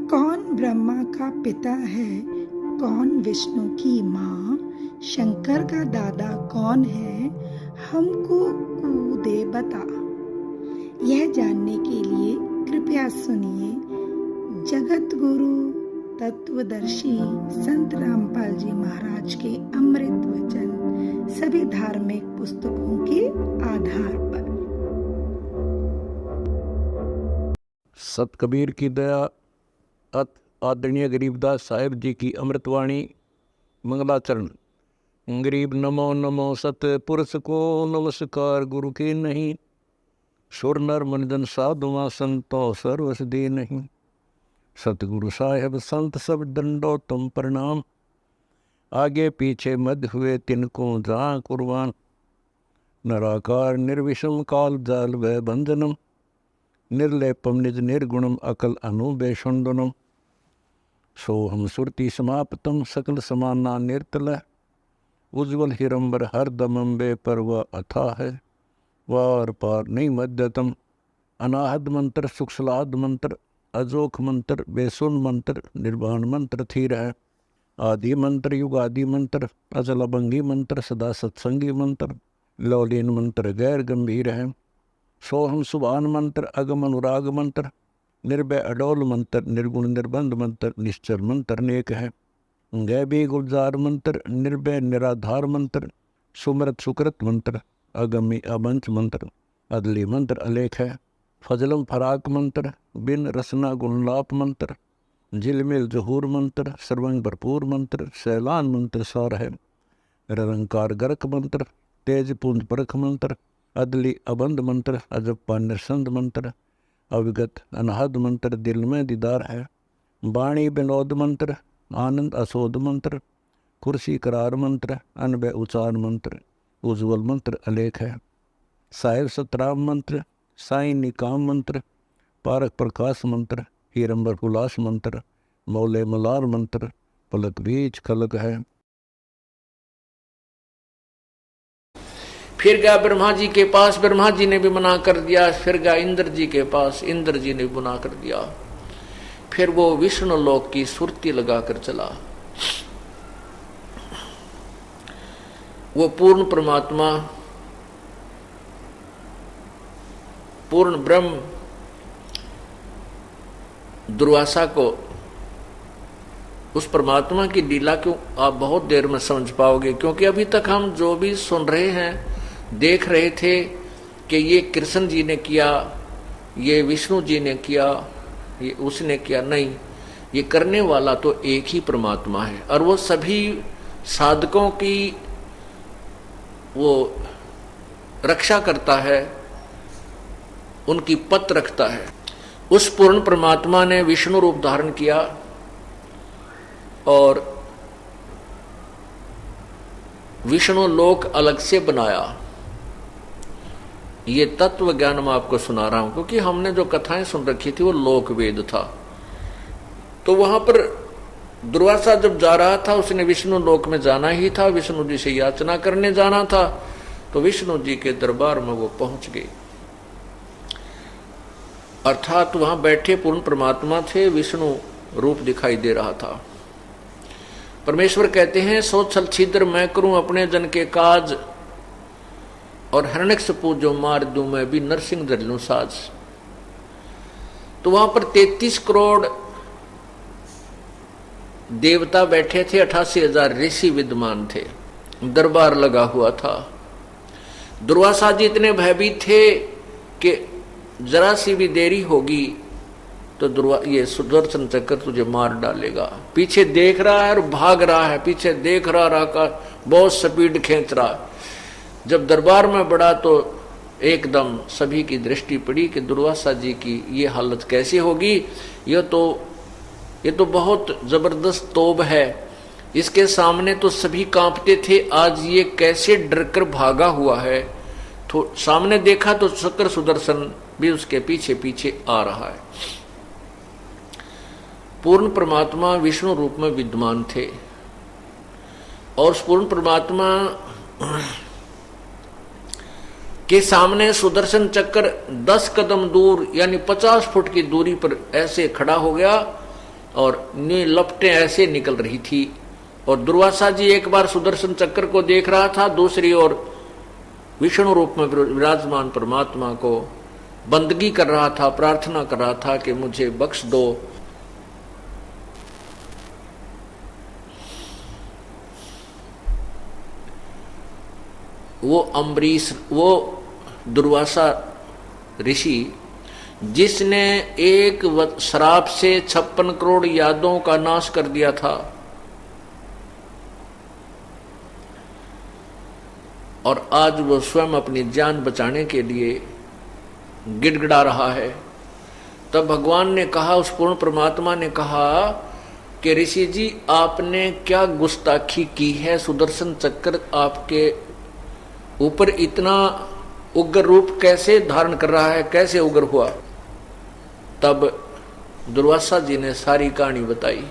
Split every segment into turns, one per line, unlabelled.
कौन ब्रह्मा का पिता है, कौन विष्णु की माँ, शंकर का दादा कौन है, हमको कूदे बता। यह जानने के लिए कृपया सुनिए जगत गुरु तत्वदर्शी संत रामपाल जी महाराज के अमृत वचन सभी धार्मिक पुस्तकों के आधार पर।
सत कबीर की दया अत आदरणीय गरीबदास साहिब जी की अमृतवाणी मंगलाचरण। गरीब नमो नमो सत पुरुष को नमस्कार गुरु के नहीं, सुर नर मनजन साधुआ संतो सर्वस दे नहीं। सतगुरु साहेब संत सब दंडो तुम प्रणाम, आगे पीछे मध्य हुए तिनको जहाँ कुर्बान। नराकार निर्विषम काल जाल व बंधनम, निर्लेपम निज निर्गुणम अकल अनुबेशुंदनम। सोहम सुरति समाप्तम सकल समाना निर्तल, उज्ज्वल हिरंबर हर दमम बे परवा अथा है। वार पार नहीं मध्यतम, अनाहद मंत्र सुखसलाद मंत्र, अजोख मंत्र बेसुन मंत्र, निर्वाण मंत्र थीर है। आदि मंत्र युगादि मंत्र, अचल अभंगी मंत्र, सदा सत्संगी मंत्र, लौलीन मंत्र गैर गंभीर है। सोहम सुभान मंत्र अगम अनुराग मंत्र, निर्भय अडोल मंत्र, निर्गुण निर्बंध मंत्र, निश्चर मंत्र नेक है। गैबी गुलजार मंत्र, निर्भय निराधार मंत्र, सुमृत सुकृत मंत्र, अगमी अबंच मंत्र, अदली मंत्र अलेख है। फजलम फराक मंत्र, बिन रसना गुणलाप मंत्र, झिलमिल जहूर मंत्र, सर्वंग भरपूर मंत्र, सैलान मंत्र सार है। निरंकार गर्क मंत्र, तेज पुंज परख मंत्र, अदली अबंध मंत्र, अजप्पा निरसंद मंत्र, अविगत अनहद मंत्र, दिल में दीदार है। बाणी विनोद मंत्र, आनंद असोद मंत्र, कुर्सी करार मंत्र, अनबय उचार मंत्र, उज्ज्वल मंत्र अलेख है। साहिब सतराम मंत्र, साई निकाम मंत्र, पारक प्रकाश मंत्र, हीरंबर उल्लास मंत्र, मौले मलार मंत्र, पलक बीच खलक है।
फिर गया ब्रह्मा जी के पास, ब्रह्मा जी ने भी मना कर दिया। फिर गया इंद्र जी के पास, इंद्र जी ने भी मना कर दिया। फिर वो विष्णु लोक की सुरती लगाकर चला। वो पूर्ण परमात्मा, पूर्ण ब्रह्म दुर्वासा को, उस परमात्मा की लीला को आप बहुत देर में समझ पाओगे, क्योंकि अभी तक हम जो भी सुन रहे हैं, देख रहे थे कि ये कृष्ण जी ने किया, ये विष्णु जी ने किया, ये उसने किया, नहीं, ये करने वाला तो एक ही परमात्मा है। और वो सभी साधकों की वो रक्षा करता है, उनकी पत रखता है। उस पूर्ण परमात्मा ने विष्णु रूप धारण किया और विष्णु लोक अलग से बनाया। ये तत्व ज्ञान मैं आपको सुना रहा हूं, क्योंकि हमने जो कथाएं सुन रखी थी वो लोक वेद था। तो वहां पर दुर्वासा जब जा रहा था, उसने विष्णु लोक में जाना ही था, विष्णु जी से याचना करने जाना था। तो विष्णु जी के दरबार में वो पहुंच गए, अर्थात वहां बैठे पूर्ण परमात्मा थे, विष्णु रूप दिखाई दे रहा था। परमेश्वर कहते हैं, सो छल छिद्र मैं करूं अपने जन के काज, और हिरण्यकशिपु जो मार दूं मैं भी नरसिंह धर लूं साज। तो वहां पर 33 करोड़ देवता बैठे थे, 88,000 ऋषि विद्वान थे, दरबार लगा हुआ था। दुर्वासा जी इतने भयभीत थे कि जरा सी भी देरी होगी तो ये सुदर्शन चक्र तुझे मार डालेगा। पीछे देख रहा है और भाग रहा है, पीछे देख रहा का बहुत स्पीड खींच रहा है। जब दरबार में बढ़ा तो एकदम सभी की दृष्टि पड़ी कि दुर्वासा जी की ये हालत कैसे होगी। ये तो बहुत जबरदस्त तोब है, इसके सामने तो सभी कांपते थे, आज ये कैसे डरकर भागा हुआ है। तो सामने देखा तो चक्र सुदर्शन भी उसके पीछे पीछे आ रहा है। पूर्ण परमात्मा विष्णु रूप में विद्यमान थे और उस पूर्ण परमात्मा के सामने सुदर्शन चक्र 10 कदम दूर यानी 50 फुट की दूरी पर ऐसे खड़ा हो गया और नी लपटें ऐसे निकल रही थी। और दुर्वासा जी एक बार सुदर्शन चक्र को देख रहा था, दूसरी ओर विष्णु रूप में विराजमान परमात्मा को बंदगी कर रहा था, प्रार्थना कर रहा था कि मुझे बख्श दो। वो अम्बरीश, वो दुर्वासा ऋषि जिसने एक श्राप से 56 करोड़ यादों का नाश कर दिया था, और आज वो स्वयं अपनी जान बचाने के लिए गिड़गिड़ा रहा है। तब भगवान ने कहा, उस पूर्ण परमात्मा ने कहा कि ऋषि जी आपने क्या गुस्ताखी की है, सुदर्शन चक्र आपके ऊपर इतना उग्र रूप कैसे धारण कर रहा है, कैसे उग्र हुआ। तब दुर्वासा जी ने सारी कहानी बताई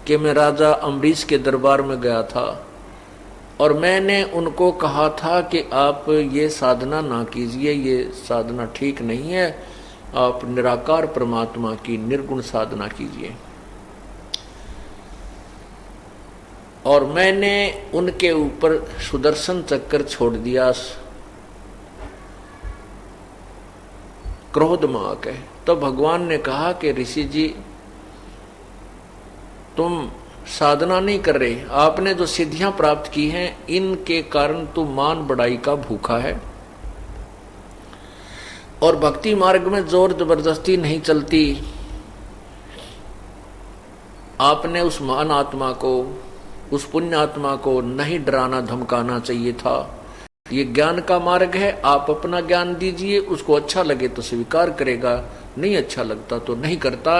कि मैं राजा अम्बरीश के दरबार में गया था और मैंने उनको कहा था कि आप ये साधना ना कीजिए, ये साधना ठीक नहीं है, आप निराकार परमात्मा की निर्गुण साधना कीजिए। और मैंने उनके ऊपर सुदर्शन चक्र छोड़ दिया क्रोध में आके। तो भगवान ने कहा कि ऋषि जी तुम साधना नहीं कर रहे, आपने जो सिद्धियां प्राप्त की हैं इनके कारण तू मान बढ़ाई का भूखा है, और भक्ति मार्ग में जोर जबरदस्ती नहीं चलती। आपने उस महान आत्मा को, उस पुण्य आत्मा को नहीं डराना धमकाना चाहिए था। ये ज्ञान का मार्ग है, आप अपना ज्ञान दीजिए, उसको अच्छा लगे तो स्वीकार करेगा, नहीं अच्छा लगता तो नहीं करता।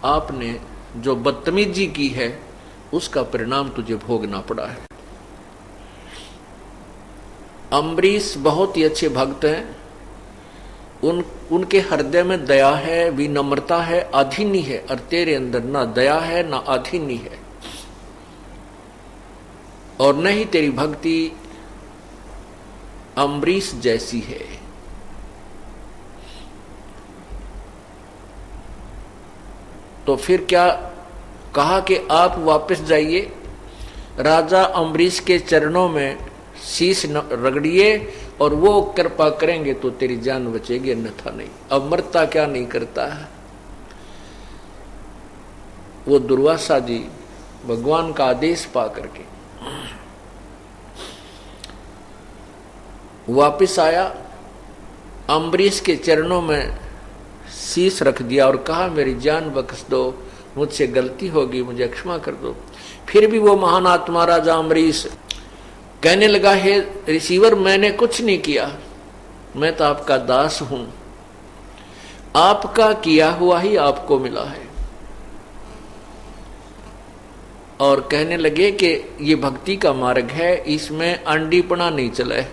आपने जो बदतमीजी की है उसका परिणाम तुझे भोगना पड़ा है। अम्बरीश बहुत ही अच्छे भक्त हैं, उनके हृदय में दया है, विनम्रता है, आधीनी है, और तेरे अंदर ना दया है ना आधीनी है, और न ही तेरी भक्ति अम्बरीश जैसी है। तो फिर क्या कहा कि आप वापस जाइए, राजा अम्बरीश के चरणों में शीश रगड़िए और वो कृपा करेंगे तो तेरी जान बचेगी, अन्यथा नहीं। अब मरता क्या नहीं करता है। वो दुर्वासा जी भगवान का आदेश पा करके वापिस आया, अम्बरीश के चरणों में शीश रख दिया और कहा मेरी जान बख्श दो, मुझसे गलती होगी, मुझे क्षमा कर दो। फिर भी वो महान आत्मा राजा अम्बरीश कहने लगा, हे रिसीवर मैंने कुछ नहीं किया, मैं तो आपका दास हूं, आपका किया हुआ ही आपको मिला है। और कहने लगे कि ये भक्ति का मार्ग है, इसमें अंडीपना नहीं चला है,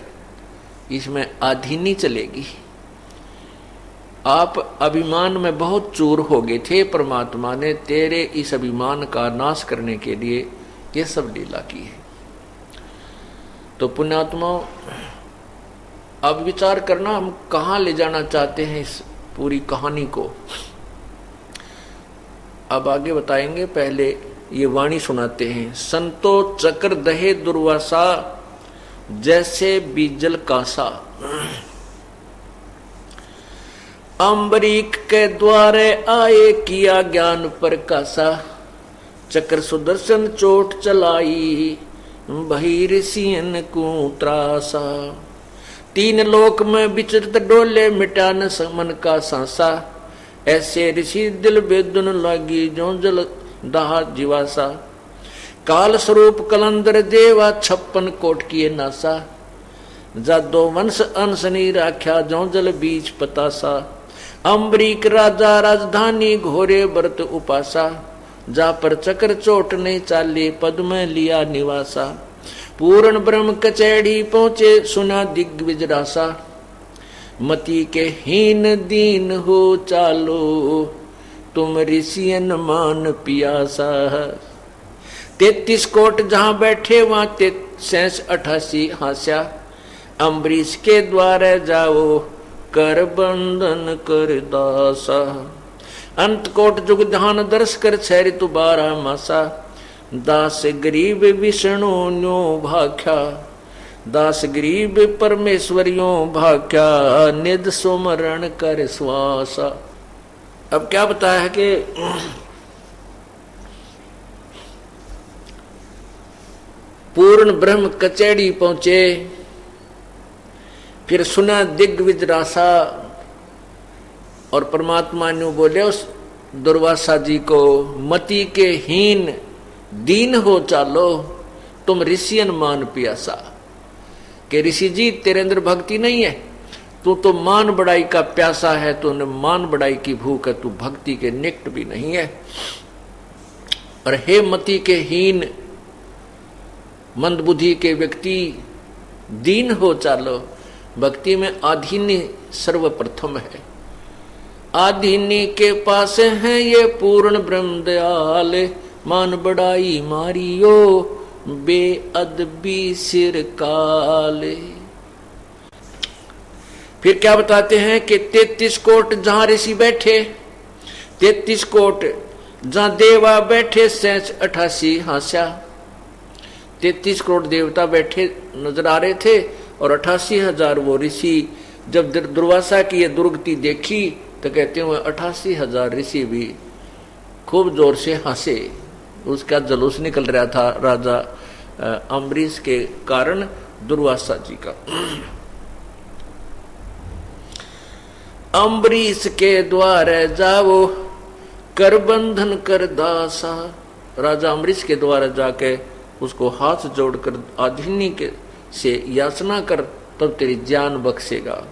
इसमें आधीनी चलेगी। आप अभिमान में बहुत चूर हो गए थे, परमात्मा ने तेरे इस अभिमान का नाश करने के लिए ये सब लीला की है। तो पुण्यात्माओं अब विचार करना, हम कहाँ ले जाना चाहते हैं इस पूरी कहानी को, अब आगे बताएंगे। पहले ये वाणी सुनाते हैं। संतो चक्र दहे दुर्वासा, जैसे बीजल कासा, अम्बरीक के द्वारे आए किया ज्ञान प्रकाशा, चक्र सुदर्शन चोट चलाई बही ऋषियन को त्रासा, तीन लोक में विचरत डोले मिटा न मन का सांसा, ऐसे ऋषि दिल बेदुन लागी जो जल दहा जीवासा, काल स्वरूप कलंदर देवा 56 कोट किए नासा, जादो वंश अनसनी राख्या जो जल बीच पतासा, अम्बरीक राजा राजधानी घोरे व्रत उपासा, जा पर चक्र चोट नहीं चाले पद में लिया निवासा, पूर्ण ब्रह्म कचैड़ी पहुंचे सुना दिग्विज रासा, मति के हीन दीन हो चालो तुम ऋषियन मान पियासा। 33 कोट जहां बैठे वहां 88 हास्या, अम्बरीश के द्वारे जाओ कर बंधन कर दासा, अंत कोट जुग ध्यान दर्श कर छह ऋतु 12 मासा, दास गरीब विष्णु न्यो भाख्या, दास गरीब परमेश्वरियों भाख्या, निध सुमरण कर श्वासा। अब क्या बताया है कि पूर्ण ब्रह्म कचैड़ी पहुंचे, फिर सुना दिग्विजय रासा, और परमात्मा ने बोले उस दुर्वासा जी को, मति के हीन दीन हो चालो, तुम ऋषियन मान पियासा। कि ऋषि जी तेरे अंदर भक्ति नहीं है, तू तो मान बढ़ाई का प्यासा है, तूने मान बढ़ाई की भूख है, तू भक्ति के निकट भी नहीं है। और हे मति के हीन मंदबुद्धि के व्यक्ति, दीन हो चालो। भक्ति में आधीनी सर्वप्रथम है। आधीनी के पास है ये पूर्ण ब्रह्म दयाल, मान बढ़ाई मारियो बेअदबी सिर काले। फिर क्या बताते हैं कि 33 कोट जहां ऋषि बैठे, 33 कोट जहां देवा बैठे, 88 हास्या। 33 करोड़ देवता बैठे नजर आ रहे थे और 88,000 वो ऋषि। जब दुर्वासा की ये दुर्गति देखी तो कहते हुए 88,000 ऋषि भी खूब जोर से हंसे। उसका जुलूस निकल रहा था राजा अम्बरीश के कारण दुर्वासा जी का। अम्बरीश के द्वारे जाओ कर बंधन कर दासा। राजा अम्बरीश के द्वारा जाके उसको हाथ जोड़कर आधिनी के से याचना कर, तब तेरी जान बख्शेगा।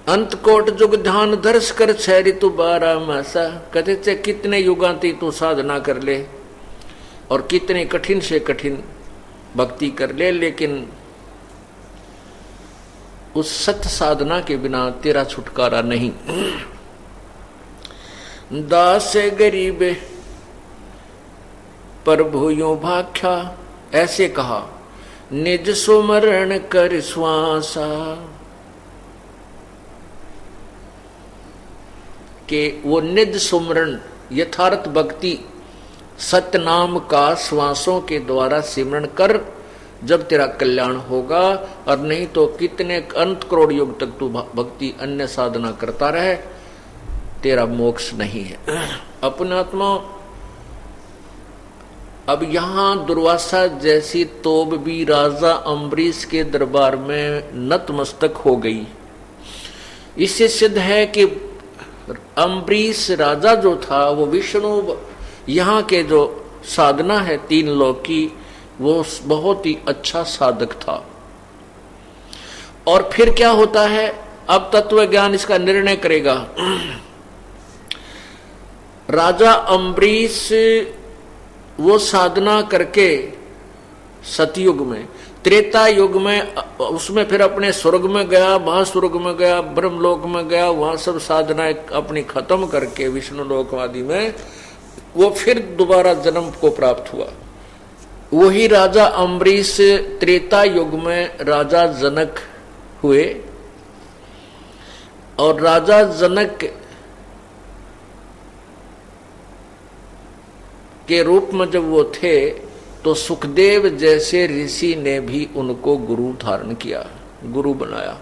अंत कोट जुग ध्यान दर्श कर 6 ऋतु 12 मासा। कहते थे कितने युगांती तू साधना कर ले और कितने कठिन से कठिन भक्ति कर ले, लेकिन उस सत्य साधना के बिना तेरा छुटकारा नहीं। दास गरीब प्रभु यो भाख्या, ऐसे कहा निज सुमरण कर श्वासा। के वो निज सुमरण यथार्थ भक्ति सत्य नाम का श्वासों के द्वारा सिमरण कर, जब तेरा कल्याण होगा। और नहीं तो कितने अनंत करोड़ युग तक तू भक्ति अन्य साधना करता रहे, तेरा मोक्ष नहीं है। अपने आत्मा अब यहां दुर्वासा जैसी तोब भी राजा अम्बरीश के दरबार में नतमस्तक हो गई। इससे सिद्ध है कि अम्बरीश राजा जो था वो विष्णु यहाँ के जो साधना है 3 लोक की, वो बहुत ही अच्छा साधक था। और फिर क्या होता है, अब तत्व ज्ञान इसका निर्णय करेगा। राजा अम्बरीश वो साधना करके सतयुग में, त्रेता युग में, उसमें फिर अपने स्वर्ग में गया, महास्वर्ग में गया, ब्रह्मलोक में गया, वहां सब साधना अपनी खत्म करके विष्णु लोक आदि में वो फिर दोबारा जन्म को प्राप्त हुआ। वही राजा अम्बरीश त्रेता युग में राजा जनक हुए। और राजा जनक के रूप में जब वो थे तो सुखदेव जैसे ऋषि ने भी उनको गुरु धारण किया, गुरु बनाया।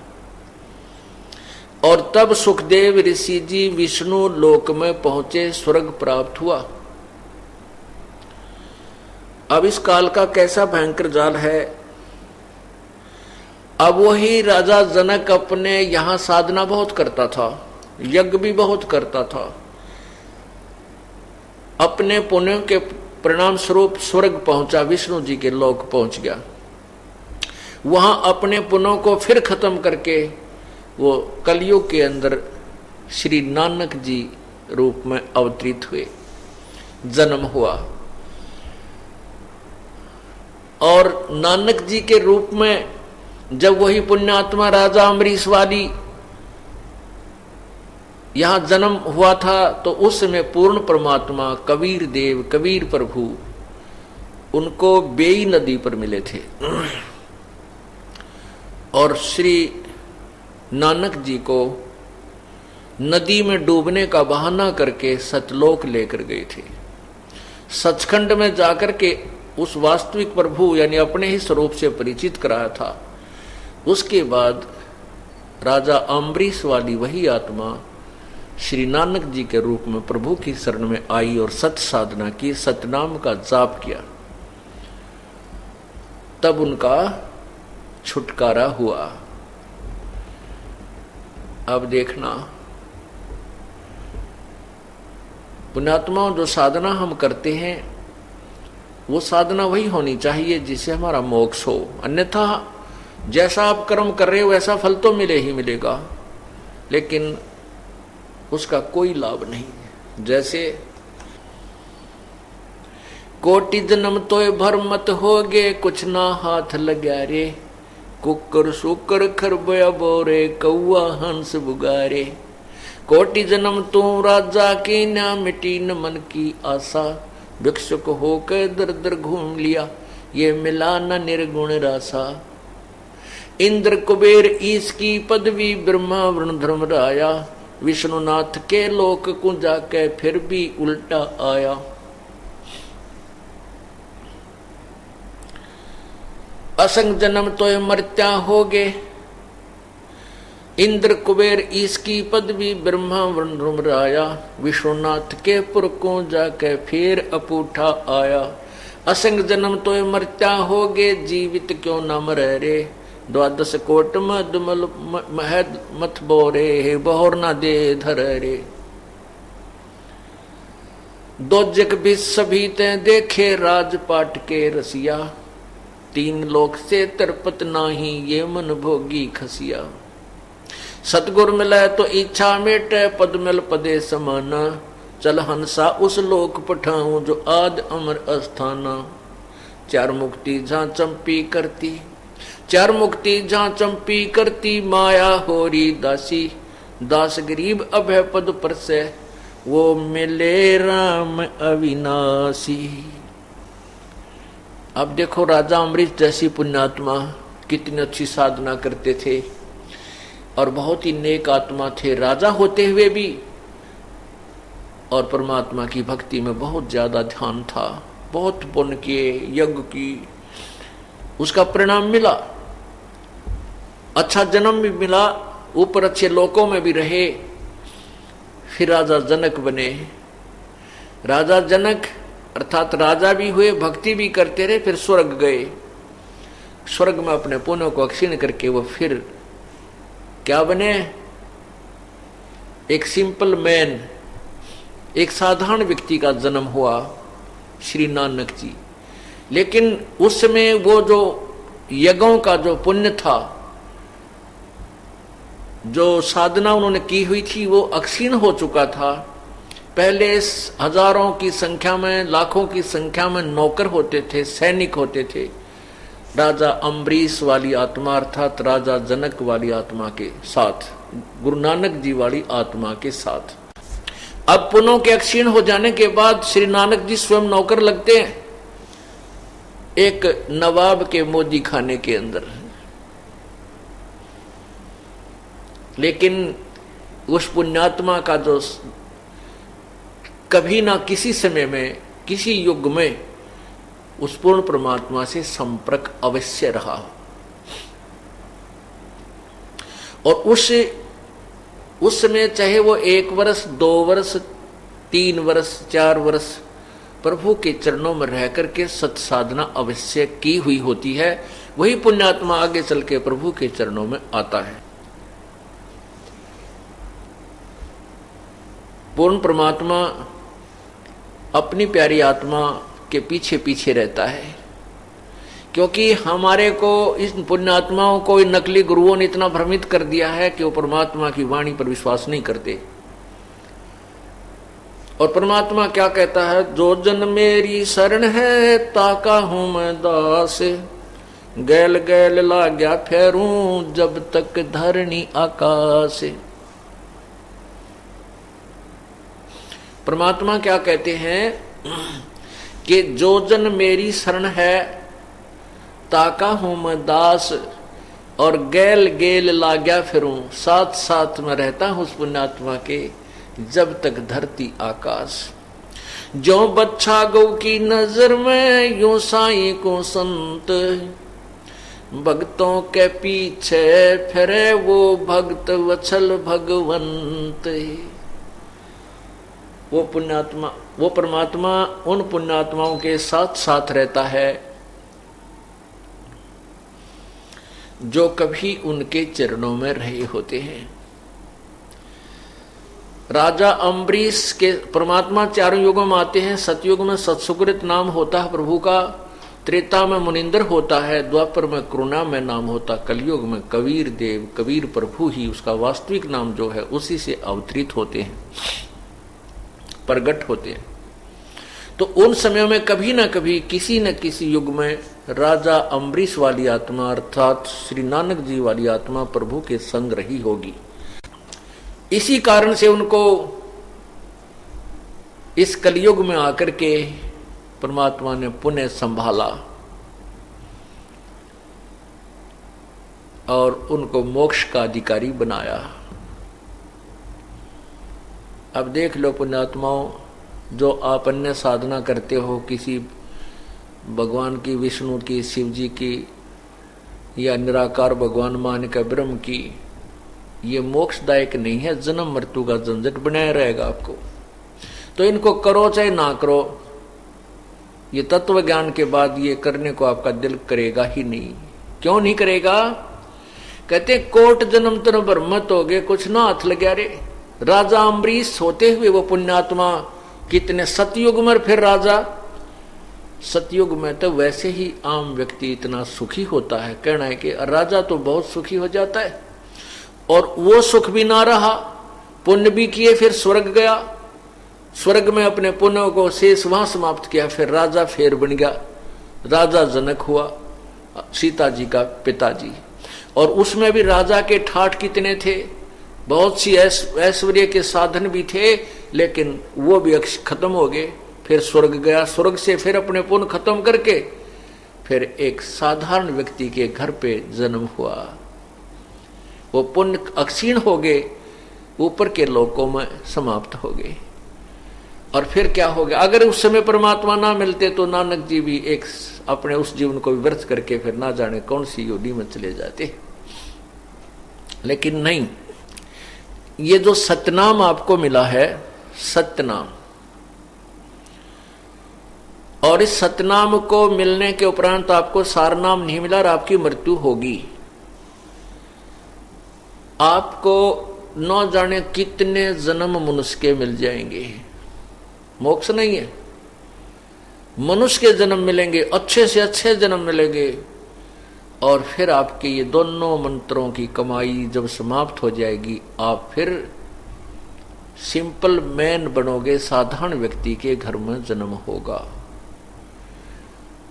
और तब सुखदेव ऋषि जी विष्णु लोक में पहुंचे, स्वर्ग प्राप्त हुआ। अब इस काल का कैसा भयंकर जाल है। अब वही राजा जनक अपने यहां साधना बहुत करता था, यज्ञ भी बहुत करता था, अपने पुण्य के परिणाम स्वरूप स्वर्ग पहुंचा, विष्णु जी के लोक पहुंच गया। वहां अपने पुण्यों को फिर खत्म करके वो कलयुग के अंदर श्री नानक जी रूप में अवतरित हुए, जन्म हुआ। और नानक जी के रूप में जब वही पुण्यात्मा राजा अम्बरीश वाली यहां जन्म हुआ था, तो उस समय पूर्ण परमात्मा कबीर देव, कबीर प्रभु उनको बेई नदी पर मिले थे। और श्री नानक जी को नदी में डूबने का बहाना करके सतलोक लेकर गए थे। सचखंड में जाकर के उस वास्तविक प्रभु यानी अपने ही स्वरूप से परिचित कराया था। उसके बाद राजा अम्बरीश वाली वही आत्मा श्री नानक जी के रूप में प्रभु की शरण में आई और सत साधना की, सतनाम का जाप किया, तब उनका छुटकारा हुआ। अब देखना पुण्यात्माओं, जो साधना हम करते हैं वो साधना वही होनी चाहिए जिससे हमारा मोक्ष हो। अन्यथा जैसा आप कर्म कर रहे हो वैसा फल तो मिले ही मिलेगा, लेकिन उसका कोई लाभ नहीं। जैसे कोटि जन्म तोय भर मत होगे, कुछ ना हाथ लगा रे, कुकर सुकर खरबया बोरे, कौआ हंस बुगारे। कोटि जन्म तू राजा की, ना मिटी न मन की आशा, भिक्षुक होकर दर दर घूम लिया, ये मिला न निर्गुण रासा। इंद्र कुबेर ईश की पदवी, ब्रह्मा वरुण धर्मराया, विष्णुनाथ के लोक को जाके फिर भी उल्टा आया। असंग जन्म तो मरत्या होगे, इंद्र कुबेर ईश की पदवी, ब्रह्मा वरुण धर्मराया, विश्वनाथ के पुर को जाके फिर अपूठा आया। असंग जन्म तो मरत्या होगे, जीवित क्यों न मरे रे, द्वादश कोट मधुमल महद मत बोरे, बहोर ना दे धर रे। दो जग भी सभी ते देखे, राजपाट के रसिया, तीन लोक से तरपत नाही, ये मन भोगी खसिया। सतगुर मिले तो इच्छा मेटे, पद मिल पदे समाना, चल हंसा उस लोक पठाऊं, जो आद अमर अस्थाना। चार मुक्ति जहां चंपी करती, चार मुक्ति जहां चंपी करती, माया होरी दासी, दास गरीब अभय पद पर से, वो मिले राम अविनाशी। अब देखो राजा अम्बरीश जैसी पुण्यात्मा कितनी अच्छी साधना करते थे और बहुत ही नेक आत्मा थे, राजा होते हुए भी, और परमात्मा की भक्ति में बहुत ज्यादा ध्यान था, बहुत पुण्य किए, यज्ञ की, उसका परिणाम मिला, अच्छा जन्म भी मिला, ऊपर अच्छे लोकों में भी रहे। फिर राजा जनक बने। राजा जनक अर्थात राजा भी हुए, भक्ति भी करते रहे, फिर स्वर्ग गए। स्वर्ग में अपने पुण्यों को क्षीण करके वो फिर क्या बने, एक सिंपल मैन, एक साधारण व्यक्ति का जन्म हुआ, श्री नानक जी। लेकिन उस समय वो जो यज्ञों का जो पुण्य था, जो साधना उन्होंने की हुई थी, वो अक्षीण हो चुका था। पहले हजारों की संख्या में, लाखों की संख्या में नौकर होते थे, सैनिक होते थे। राजा अम्बरीश वाली आत्मा अर्थात राजा जनक वाली आत्मा के साथ, गुरु नानक जी वाली आत्मा के साथ। अब पुनों के अक्षीण हो जाने के बाद श्री नानक जी स्वयं नौकर लगते हैं एक नवाब के मोदी खाने के अंदर। लेकिन उस पुण्यात्मा का जो कभी ना किसी समय में, किसी युग में उस पूर्ण परमात्मा से संपर्क अवश्य रहा, और उस समय चाहे वो 1 वर्ष, 2 वर्ष, 3 वर्ष, 4 वर्ष प्रभु के चरणों में रह करके सत साधना अवश्य की हुई होती है, वही पुण्यात्मा आगे चल के प्रभु के चरणों में आता है। पूर्ण परमात्मा अपनी प्यारी आत्मा के पीछे पीछे रहता है, क्योंकि हमारे को, इस पुण्यात्माओं को इन नकली गुरुओं ने इतना भ्रमित कर दिया है कि वो परमात्मा की वाणी पर विश्वास नहीं करते। और परमात्मा क्या कहता है, जो जन मेरी शरण है, ताका हूं मैं दास, गैल गैल लाग्या फेरूं, जब तक धरणी आकाश। परमात्मा क्या कहते हैं कि जो जन मेरी शरण है, ताका हूं मैं दास, और गैल गेल लाग्या फिरूं, साथ साथ में रहता हूं उस पुण्यात्मा के जब तक धरती आकाश। जो बच्चा गौ की नजर में यूं साईं को संत, भक्तों के पीछे फिरे वो भक्त वत्सल भगवंत। वो पुण्यात्मा, वो परमात्मा उन पुण्यात्माओं के साथ साथ रहता है जो कभी उनके चरणों में रहे होते हैं। राजा अम्बरीश के परमात्मा चारों युगों में आते हैं। सतयुग में सत्सुकृत नाम होता है प्रभु का, त्रेता में मुनिंदर होता है, द्वापर में करुणा में नाम होता, कलयुग में कबीर देव, कबीर प्रभु ही उसका वास्तविक नाम जो है उसी से अवतरित होते हैं, प्रगट होते हैं। तो उन समयों में कभी न कभी किसी न किसी युग में राजा अम्बरीश वाली आत्मा अर्थात श्री नानक जी वाली आत्मा प्रभु के संग रही होगी। इसी कारण से उनको इस कलयुग में आकर के परमात्मा ने पुनः संभाला और उनको मोक्ष का अधिकारी बनाया। अब देख लो पुण्यात्माओं, जो आप अन्य साधना करते हो किसी भगवान की, विष्णु की, शिव जी की या निराकार भगवान मान का ब्रह्म की, ये मोक्षदायक नहीं है, जन्म मृत्यु का झंझट बनाया रहेगा आपको। तो इनको करो चाहे ना करो, ये तत्व ज्ञान के बाद ये करने को आपका दिल करेगा ही नहीं। क्यों नहीं करेगा? कहते कोट जन्म तन ब्रह्मत हो गए, कुछ ना हाथ लगे रे। राजा अम्बरीश होते हुए वो पुण्यात्मा कितने सतयुग में, फिर राजा सतयुग में तो वैसे ही आम व्यक्ति इतना सुखी होता है, कहना है कि राजा तो बहुत सुखी हो जाता है। और वो सुख भी ना रहा, पुण्य भी किए, फिर स्वर्ग गया, स्वर्ग में अपने पुण्यों को शेष वहां समाप्त किया, फिर राजा फेर बन गया, राजा जनक हुआ, सीता जी का पिताजी। और उसमें भी राजा के ठाठ कितने थे, बहुत सी ऐश्वर्य के साधन भी थे, लेकिन वो भी खत्म हो गए। फिर स्वर्ग गया, स्वर्ग से फिर अपने पुण्य खत्म करके फिर एक साधारण व्यक्ति के घर पे जन्म हुआ। वो पुण्य अक्षीण हो गए, ऊपर के लोकों में समाप्त हो गए। और फिर क्या हो गया? अगर उस समय परमात्मा ना मिलते तो नानक जी भी एक अपने उस जीवन को व्यर्थ करके फिर ना जाने कौन सी योनि में चले जाते। लेकिन नहीं, ये जो सतनाम आपको मिला है, सतनाम, और इस सतनाम को मिलने के उपरांत आपको सारनाम नहीं मिला और आपकी मृत्यु होगी। आपको न जाने कितने जन्म मनुष्य के मिल जाएंगे, मोक्ष नहीं है, मनुष्य के जन्म मिलेंगे, अच्छे से अच्छे जन्म मिलेंगे। और फिर आपके ये दोनों मंत्रों की कमाई जब समाप्त हो जाएगी, आप फिर सिंपल मैन बनोगे, साधारण व्यक्ति के घर में जन्म होगा।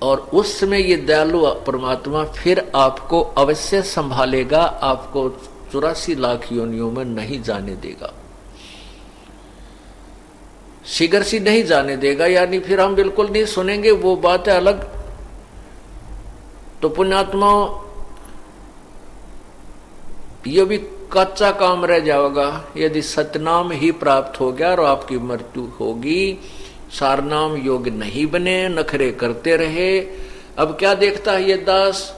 और उस समय ये दयालु परमात्मा फिर आपको अवश्य संभालेगा, आपको 84 लाख योनियों में नहीं जाने देगा, शीघ्र सी नहीं जाने देगा। यानी फिर हम बिल्कुल नहीं सुनेंगे, वो बात है अलग। तो पुण्यात्मा ये भी कच्चा काम रह जाएगा यदि सतनाम ही प्राप्त हो गया और आपकी मृत्यु होगी। सारनाम योग नहीं बने, नखरे करते रहे। अब क्या देखता है ये दास,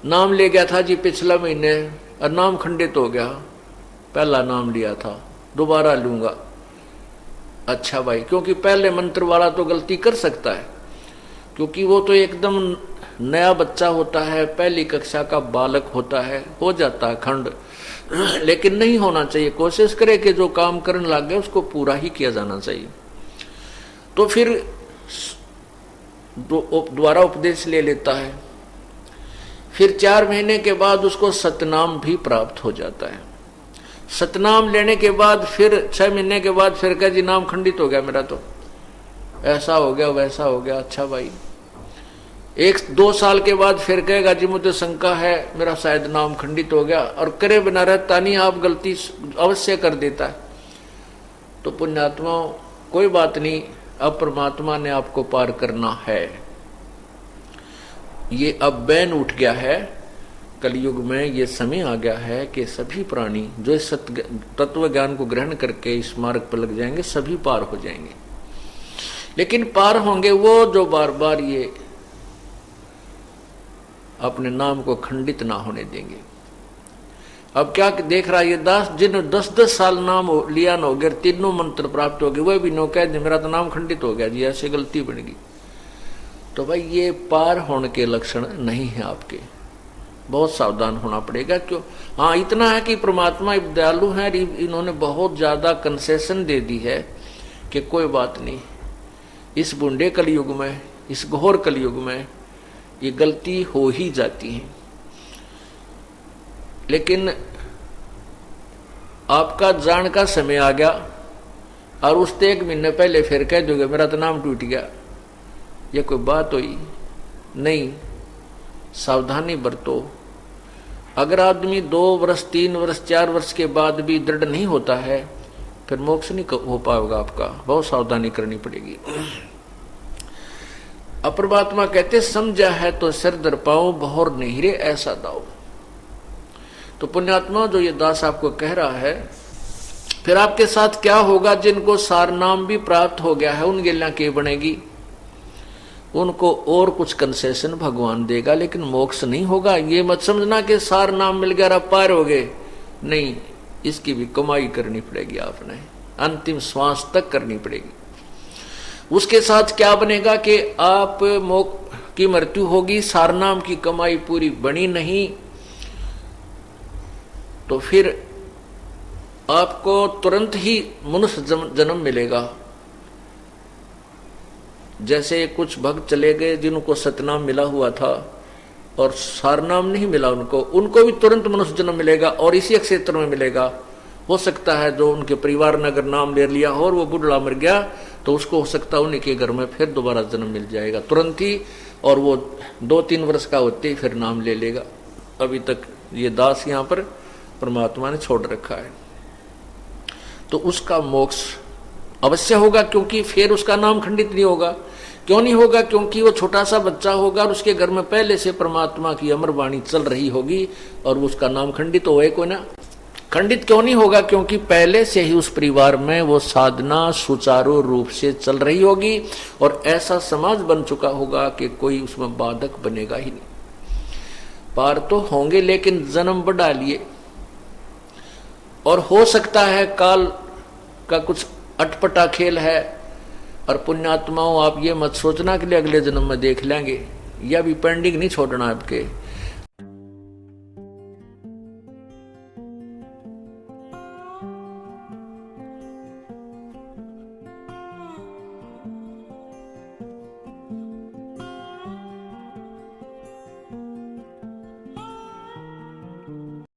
नाम ले गया था जी पिछला महीने और नाम खंडित हो गया, पहला नाम लिया था दोबारा लूंगा। अच्छा भाई, क्योंकि पहले मंत्र वाला तो गलती कर सकता है, क्योंकि वो तो एकदम नया बच्चा होता है, पहली कक्षा का बालक होता है, हो जाता है खंड। लेकिन नहीं होना चाहिए, कोशिश करे कि जो काम करने लग गए उसको पूरा ही किया जाना चाहिए। तो फिर दोबारा उपदेश ले लेता है, फिर 4 महीने के बाद उसको सतनाम भी प्राप्त हो जाता है। सतनाम लेने के बाद फिर 6 महीने के बाद फिर कह जी नाम खंडित हो गया मेरा, तो ऐसा हो गया वैसा हो गया। अच्छा भाई, 1-2 साल के बाद फिर कहेगा जी मुझे शंका है, मेरा शायद नाम खंडित हो गया, और करे बिना रहता नहीं, आप गलती अवश्य कर देता है। तो पुण्यात्मा कोई बात नहीं, अब परमात्मा ने आपको पार करना है। ये अब बैन उठ गया है, कलयुग में ये समय आ गया है कि सभी प्राणी जो इस तत्व ज्ञान को ग्रहण करके इस मार्ग पर लग जाएंगे सभी पार हो जाएंगे। लेकिन पार होंगे वो जो बार बार ये अपने नाम को खंडित ना होने देंगे। अब क्या देख रहा है ये दास, जिन 10-10 साल नाम लिया न हो गया, तीनों मंत्र प्राप्त हो गए, वह भी नो कह दे मेरा तो नाम खंडित हो गया जी, ऐसे गलती बन गई। तो भाई ये पार होने के लक्षण नहीं है आपके, बहुत सावधान होना पड़ेगा। क्यों? हाँ, इतना है कि परमात्मा दयालु है, इन्होंने बहुत ज्यादा कंसेशन दे दी है कि कोई बात नहीं, इस बूढ़े कलयुग में, इस घोर कलयुग में ये गलती हो ही जाती है। लेकिन आपका जान का समय आ गया और उससे 1 महीने पहले फिर कह दोगे मेरा तो नाम टूट गया, ये कोई बात हुई नहीं। सावधानी बरतो। अगर आदमी 2 वर्ष 3 वर्ष 4 वर्ष के बाद भी दृढ़ नहीं होता है, फिर मोक्ष नहीं हो पाएगा आपका, बहुत सावधानी करनी पड़ेगी। अपरमात्मा कहते समझा है तो सिर दर पाओ, बहुर नहीं रे ऐसा दाओ। तो पुण्यात्मा जो ये दास आपको कह रहा है, फिर आपके साथ क्या होगा? जिनको सार नाम भी प्राप्त हो गया है उन गिल्ला के बनेगी, उनको और कुछ कंसेशन भगवान देगा, लेकिन मोक्ष नहीं होगा। ये मत समझना कि सार नाम मिल गया अब पार हो गए, नहीं, इसकी भी कमाई करनी पड़ेगी, आपने अंतिम श्वास तक करनी पड़ेगी। उसके साथ क्या बनेगा कि आप मोक्ष की मृत्यु होगी, सार नाम की कमाई पूरी बनी नहीं, तो फिर आपको तुरंत ही मनुष्य जन्म मिलेगा। जैसे कुछ भक्त चले गए जिनको सतनाम मिला हुआ था और सारनाम नहीं मिला, उनको भी तुरंत मनुष्य जन्म मिलेगा और इसी क्षेत्र में मिलेगा। हो सकता है जो उनके परिवार ने अगर नाम ले लिया और वो बुढ़ा मर गया तो उसको हो सकता है उन्हीं के घर में फिर दोबारा जन्म मिल जाएगा तुरंत ही, और वो 2-3 वर्ष का होते ही फिर नाम ले लेगा। अभी तक ये दास यहाँ पर परमात्मा ने छोड़ रखा है, तो उसका मोक्ष अवश्य होगा, क्योंकि फिर उसका नाम खंडित नहीं होगा। क्यों नहीं होगा? क्योंकि वो छोटा सा बच्चा होगा और उसके घर में पहले से परमात्मा की अमर वाणी चल रही होगी और उसका नाम खंडित होए को ना। खंडित क्यों नहीं होगा? क्योंकि पहले से ही उस परिवार में वो साधना सुचारू रूप से चल रही होगी और ऐसा समाज बन चुका होगा कि कोई उसमें बाधक बनेगा ही नहीं। पार तो होंगे लेकिन जन्म बढ़ा लिए, और हो सकता है काल का कुछ अटपटा खेल है। और पुण्यात्माओं, आप ये मत सोचना कि अगले जन्म में देख लेंगे, या भी पेंडिंग नहीं छोड़ना आपके।